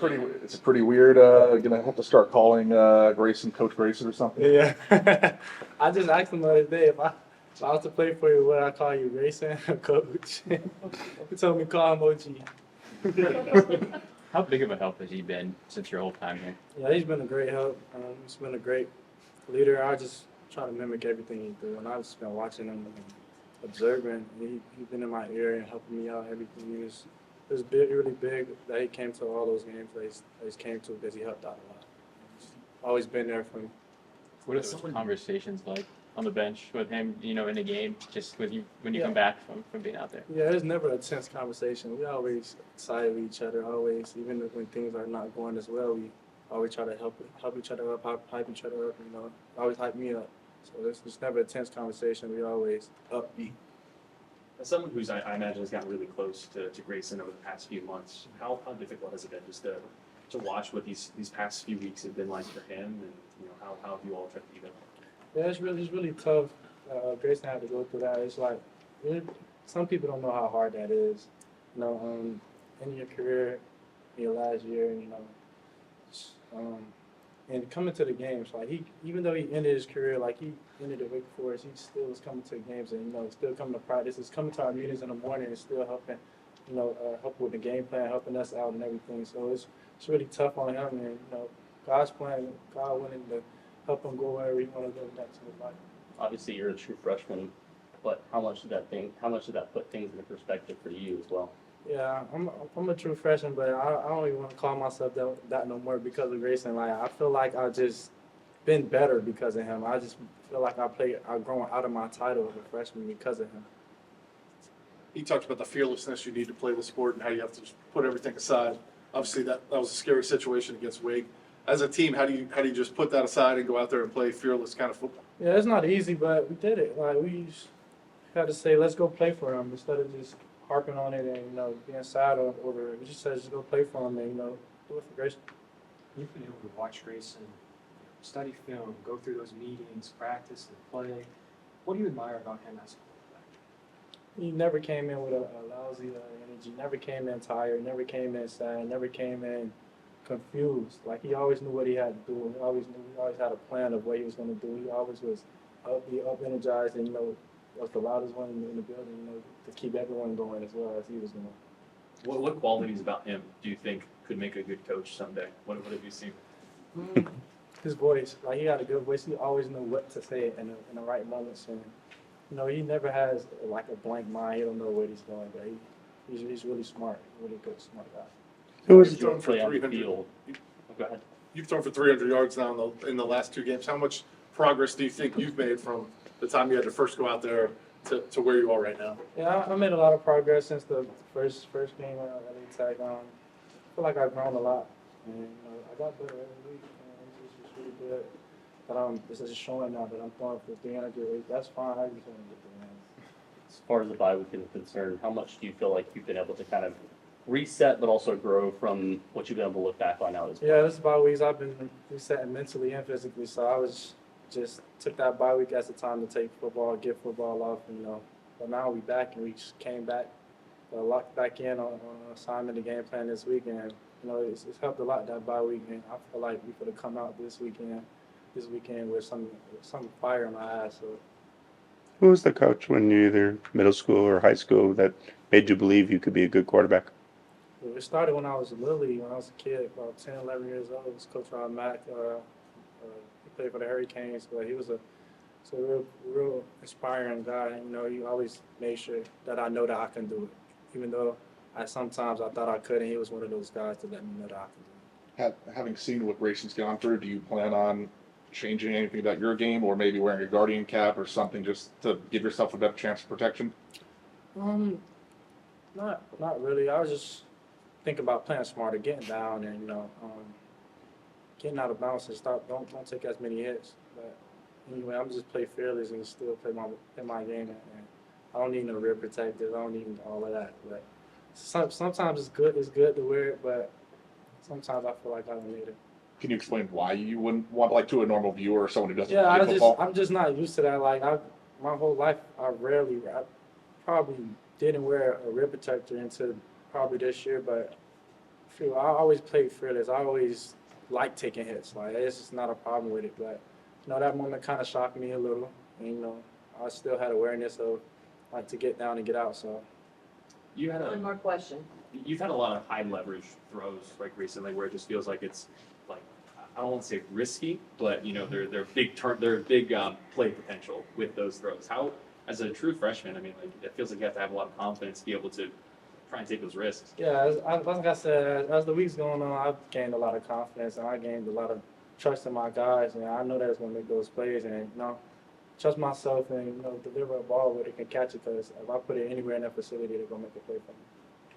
pretty weird. Gonna have to start calling Grayson Coach Grayson or something. Yeah. I just asked him the other day if I was to play for you, would I call you Grayson or Coach? He told me call him OG. How big of a help has he been since your whole time here? Yeah, he's been a great help. He's been a great leader. I just try to mimic everything he do, and I've just been watching him and observing. He's been in my ear and helping me out. Everything it was big, really big that he came to all those games that he's came to because he helped out a lot. He's always been there for me. What are those conversations like on the bench with him, in the game, just with you when you Yeah. come back from being out there? Yeah, there's never a tense conversation. We always side with each other, always, even when things are not going as well, we always try to help each other up, hype each other up, always hype me up. So there's never a tense conversation. We always upbeat. As someone who's, I imagine, has gotten really close to Grayson over the past few months, how difficult has it been just to watch what these past few weeks have been like for him, and how have you all tried to be there? Yeah, it's really tough. Grayson had to go through that. It's like some people don't know how hard that is. In your career, in your last year, and coming to the games, like even though he ended his career, like he ended at Wake Forest, he still was coming to the games and still coming to practice. He's coming to our meetings in the morning and still helping, help with the game plan, helping us out and everything. So it's really tough on him, and God's plan, God wanting to help him go wherever he want to go next in his life. Obviously, you're a true freshman, but how much did that put things into perspective for you as well? Yeah, I'm a true freshman, but I don't even want to call myself that no more because of Grayson. Like I feel like I've just been better because of him. I just feel like I've grown out of my title as a freshman because of him. He talked about the fearlessness you need to play the sport and how you have to just put everything aside. Obviously, that was a scary situation against Wake. As a team, how do you just put that aside and go out there and play fearless kind of football? Yeah, it's not easy, but we did it. Like we just had to say, let's go play for him instead of just harping on it and being sad over it. We just said, just go play for him and do it for Grayson. You've been able to watch Grayson, study film, go through those meetings, practice and play. What do you admire about him as a quarterback? He never came in with a lousy energy. Never came in tired. Never came in sad. Never came in confused. Like he always knew what he had to do. He always had a plan of what he was going to do. He always was up energized, and was the loudest one in the building. To keep everyone going as well as he was going. What qualities about him do you think could make a good coach someday? What have you seen? His voice, like he had a good voice. He always knew what to say in the right moments, and he never has like a blank mind. He don't know where he's going, but he's really smart, really good, smart guy. Who You've is thrown for play on the 300? field. Go ahead. You've thrown for 300 yards now in the last two games. How much progress do you think you've made from the time you had to first go out there to where you are right now? Yeah, I made a lot of progress since the first game at Tech. I feel like I've grown a lot, and I got better every week. It's just really good. But this is showing now that I'm throwing for 300 yards. That's fine. I just want to get the win. As far as the bye week is concerned, how much do you feel like you've been able to kind of reset, but also grow from what you've been able to look back on now? Yeah, this bye weeks I've been resetting mentally and physically. So I was just took that bye week as a time to take football, get football off, But now we back and we just came back, locked back in on assignment, the game plan this weekend. It's helped a lot that bye week, and I feel like we could have come out this weekend with some fire in my eyes. So. Who was the coach when you either middle school or high school that made you believe you could be a good quarterback? It started when I was little league, when I was a kid, about 10, 11 years old. It was Coach Ron Mack. He played for the Hurricanes, but he was a real inspiring guy. He always made sure that I know that I can do it. Even though sometimes I thought I couldn't, he was one of those guys to let me know that I can do it. Having seen what Grayson's gone through, do you plan on changing anything about your game, or maybe wearing a guardian cap or something just to give yourself a better chance of protection? Not really. I was just thinking about playing smarter, getting down, and getting out of bounds and don't take as many hits. But anyway, I'm just play fearless and still play my game. And I don't need no rear protectors. I don't need all of that. But sometimes it's good to wear it, but sometimes I feel like I don't need it. Can you explain why you wouldn't want, like, to a normal viewer or someone who doesn't play football? I'm just not used to that. Like my whole life, I probably didn't wear a rib protector until probably this year. But Shoot, I always played fearless. I always like taking hits. Like it's just not a problem with it. But that moment kind of shocked me a little. And, I still had awareness of like to get down and get out. So You had One more question. you've had a lot of high leverage throws like recently where it just feels like it's like I don't want to say risky, but they're big play potential with those throws. How as a true freshman, I mean, like it feels like you have to have a lot of confidence to be able to try and take those risks. yeah, like I said, as the weeks going on, I've gained a lot of confidence and I gained a lot of trust in my guys. And I know that it's gonna make those plays and trust myself and deliver a ball where they can catch it. Because if I put it anywhere in that facility, they're gonna make a play for me.